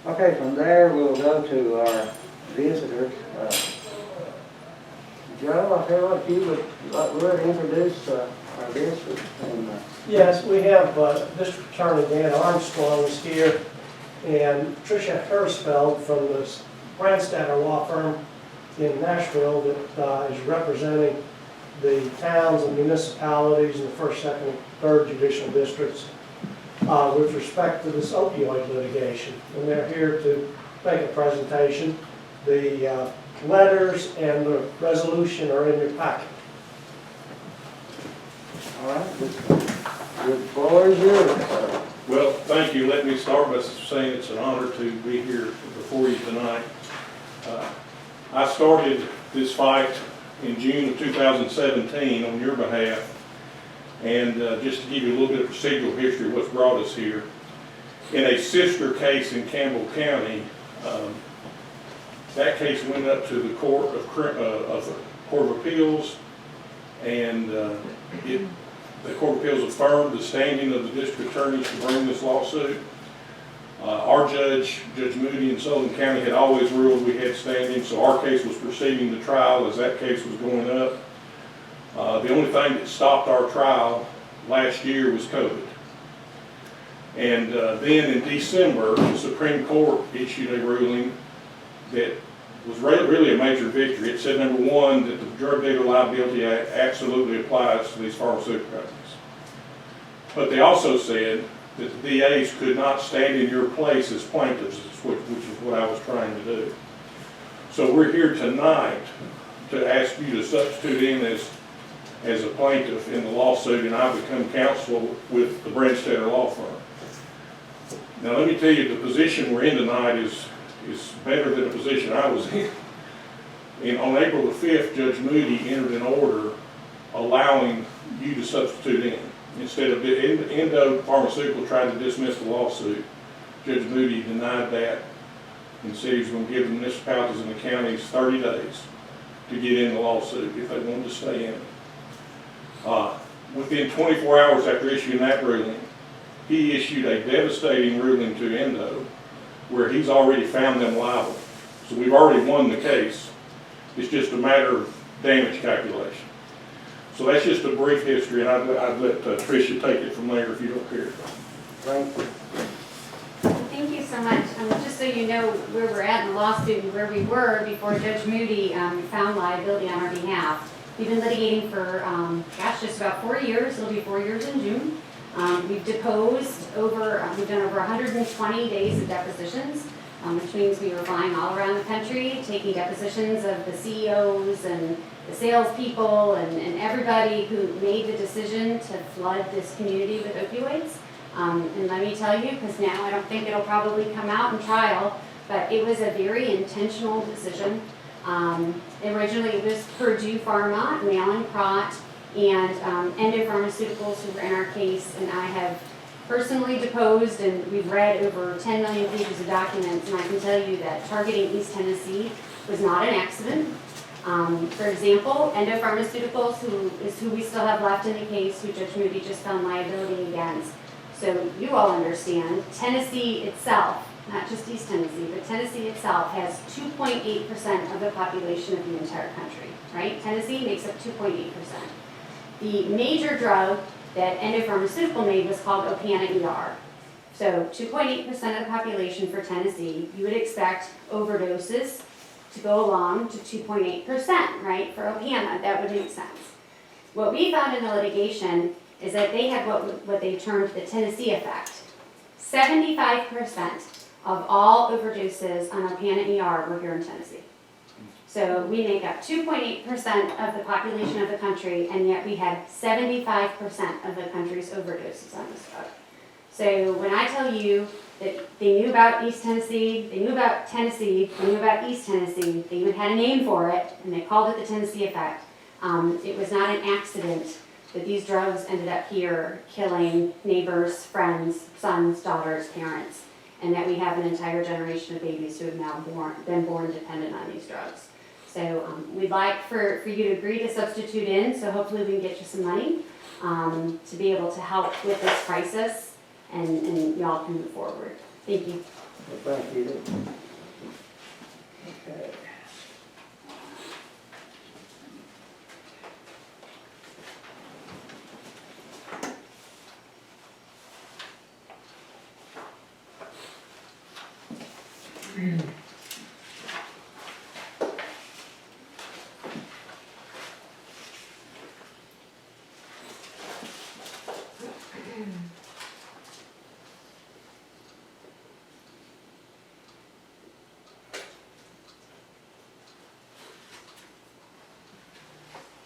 Okay, from there we'll go to our visitors. Joe, I tell you what, if you would introduce our visitors. And, Yes, we have District Attorney Dan Armstrong is here, and Tricia Hersfeld from the Brandstatter Law Firm in Nashville that is representing the towns and municipalities in the 1st, 2nd, and 3rd judicial districts with respect to this opioid litigation. And they're here to make a presentation. The letters and the resolution are in your packet. all right, the floor is yours, sir. Well, thank you. Let me start by saying it's an honor to be here before you tonight. I started this fight in June of 2017 on your behalf, and just to give you a little bit of procedural history of what's brought us here. In a sister case in Campbell County, that case went up to the Court of Appeals, and the Court of Appeals affirmed the standing of the district attorneys to bring this lawsuit. Our Judge Moody in Sullivan County had always ruled we had standing, so our case was proceeding to trial as that case was going up. The only thing that stopped our trial last year was COVID. And then in December, the Supreme Court issued a ruling that was really a major victory. It said, number one, that the Drug Dealer Liability Act absolutely applies to these pharmaceutical companies. But they also said that the DAs could not stand in your place as plaintiffs, which is what I was trying to do. So we're here tonight to ask you to substitute in as a plaintiff in the lawsuit, and I become counsel with the Brandstatter Law Firm. Now let me tell you, the position we're in tonight is better than the position I was in. On April the 5th, Judge Moody entered an order allowing you to substitute in. Instead of Endo Pharmaceutical tried to dismiss the lawsuit, Judge Moody denied that and said he was going to give the municipalities and the counties 30 days to get in the lawsuit if they wanted to stay in it. Within 24 hours after issuing that ruling, he issued a devastating ruling to Endo where he's already found them liable. So we've already won the case. It's just a matter of damage calculation. So that's just a brief history, and I'd let Tricia take it from there if you don't care. Thank you. Thank you so much. Just so you know where we're at in the lawsuit and where we were before Judge Moody found liability on our behalf. We've been litigating for, just about 4 years. It'll be 4 years in June. We've deposed we've done over 120 days of depositions, which means we were flying all around the country, taking depositions of the CEOs and the salespeople and everybody who made the decision to flood this community with opioids. And let me tell you, because now I don't think it'll probably come out in trial, but it was a very intentional decision. Originally it was Purdue Pharma, Malin-Crott, and Endo Pharmaceuticals who were in our case, and I have personally deposed, and we've read over 10 million pages of documents, and I can tell you that targeting East Tennessee was not an accident. For example, Endo Pharmaceuticals, who we still have left in the case, who Judge Moody just found liability against. So you all understand, Tennessee itself, not just East Tennessee, but Tennessee itself has 2.8% of the population of the entire country, right? Tennessee makes up 2.8%. The major drug that Endo Pharmaceutical made was called Opana ER. So 2.8% of the population for Tennessee, you would expect overdoses to go along to 2.8%, right? For Opana, that would make sense. What we found in the litigation is that they had what they termed the Tennessee effect. 75% of all overdoses on Opana ER were here in Tennessee. So we make up 2.8% of the population of the country, and yet we had 75% of the country's overdoses on this drug. So when I tell you that they knew about East Tennessee, they knew about Tennessee, they knew about East Tennessee, they even had a name for it, and they called it the Tennessee effect. It was not an accident that these drugs ended up here killing neighbors, friends, sons, daughters, parents, and that we have an entire generation of babies who have now been born dependent on these drugs. So we'd like for you to agree to substitute in, so hopefully we can get you some money to be able to help with this crisis, and y'all can move forward. Thank you. Well, thank you. Okay.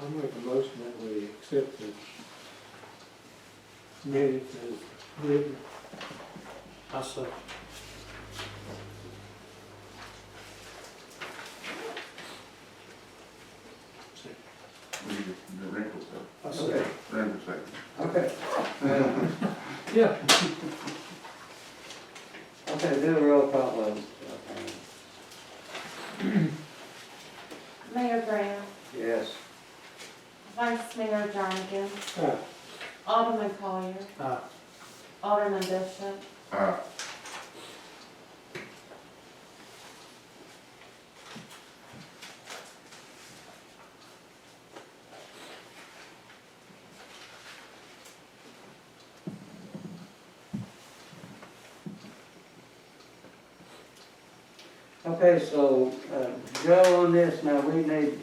I make a motion that we accept the minutes as written. I said. The wrinkles though. I Okay. said. Randall second. Okay. Yeah. Okay, do a roll call vote. Mayor Brown, Yes. Vice Mayor Jernigan, Aye. Alderman Collier, Aye. Alderman Bishop, Okay, so, Joe, on this, now we need,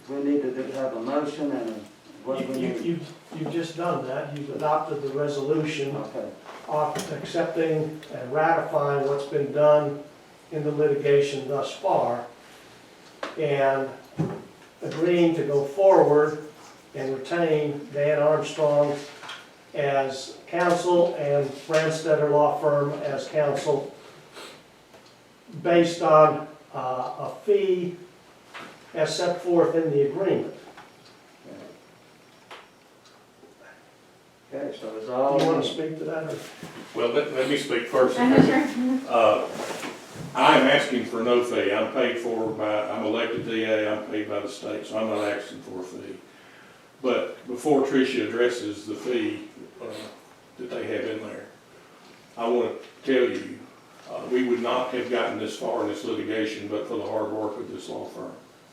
we need to have a motion and what do we need? You've just done that. You've adopted the resolution Okay, accepting and ratifying what's been done in the litigation thus far, and agreeing to go forward and retain Dan Armstrong as counsel and Branstetter Law Firm as counsel based on a fee as set forth in the agreement. okay, so it's Do all. you want to speak to that? Or? Well, let me speak first. I'm not sure. I'm asking for no fee. I'm paid for by, I'm elected DA, I'm paid by the state, so I'm not asking for a fee. But before Tricia addresses the fee that they have in there, I want to tell you, we would not have gotten this far in this litigation but for the hard work of this law firm.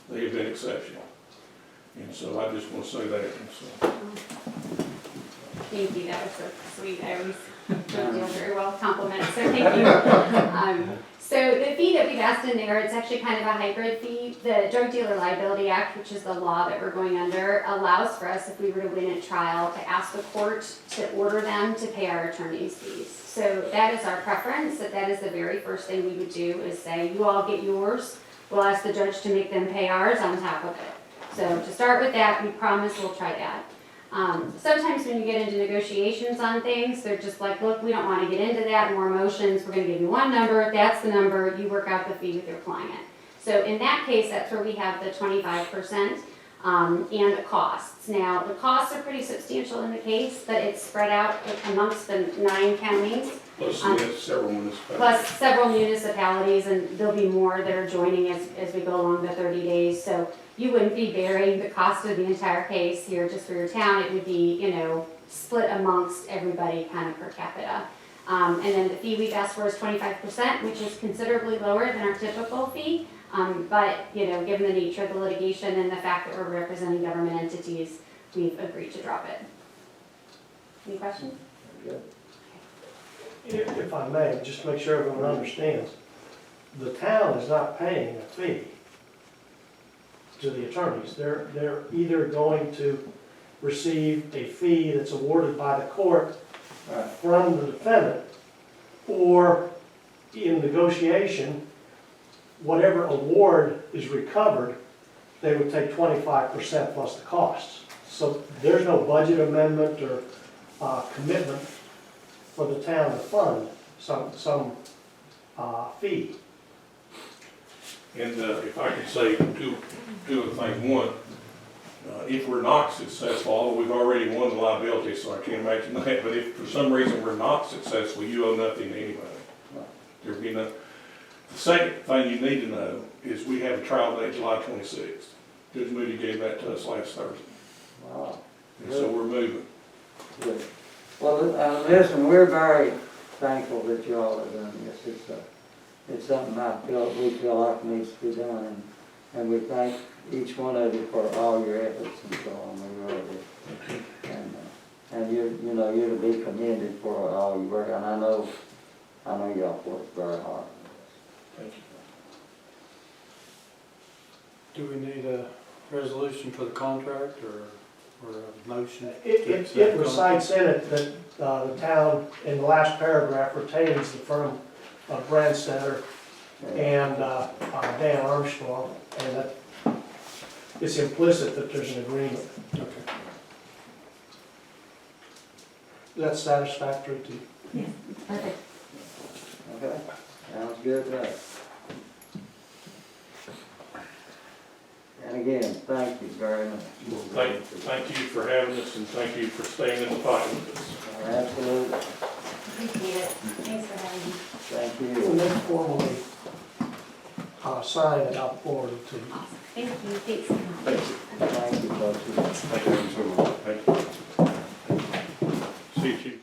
They have been exceptional. And so I just want to say that. And so, Thank you, that was so sweet. I always don't feel very well complimented, so thank you. So the fee that we've asked in there, it's actually kind of a hybrid fee. The Drug Dealer Liability Act, which is the law that we're going under, allows for us, if we were to win a trial, to ask the court to order them to pay our attorney's fees. So that is our preference, that is the very first thing we would do, is say, you all get yours. We'll ask the judge to make them pay ours on top of it. So to start with that, we promise we'll try that. Sometimes when you get into negotiations on things, they're just like, look, we don't want to get into that, more emotions, we're going to give you one number, that's the number, you work out the fee with your client. So in that case, that's where we have the 25% and the costs. Now, the costs are pretty substantial in the case, but it's spread out amongst the 9 counties. plus several municipalities. Plus several municipalities, and there'll be more that are joining as we go along the 30 days. So you wouldn't be bearing the cost of the entire case here just for your town. It would be, split amongst everybody kind of per capita. And then the fee we've asked for is 25%, which is considerably lower than our typical fee. But, given the nature of the litigation and the fact that we're representing government entities, we've agreed to drop it. Any questions? Good. If I may, just to make sure everyone understands, the town is not paying a fee to the attorneys. They're either going to receive a fee that's awarded by the court from the defendant, or in negotiation, whatever award is recovered, they would take 25% plus the costs. So there's no budget amendment or commitment for the town to fund some fee. And if I could say two other things. One, if we're not successful, although we've already won the liability, so I can't imagine that, but if for some reason we're not successful, you owe nothing to anybody. There'll be no. The second thing you need to know is we have a trial date July 26th. Judge Moody gave that to us last Thursday. Wow. And so we're moving. Good. Well, listen, we're very thankful that you all are doing this. It's something we feel like needs to be done, and we thank each one of you for all your efforts and so on. We really do. And you're to be commended for all your work, and I know y'all work very hard. Thank you. Do we need a resolution for the contract or a motion? It recites in it that the town, in the last paragraph, retains the firm of Brandstetter and Dan Armstrong, and that it's implicit that there's an agreement. Okay. That's satisfactory to you. Yes, perfect. Okay, sounds good to us. And again, thank you very much. Thank you for having us, and thank you for staying in the fight with us. Absolutely, Appreciate it. Thanks for having me. thank We'll you. then formally sign it, I'll forward it to you. Awesome. Thank you. Thanks so much. Thank you, folks. Thank you so much. Thank you. See you, Chief.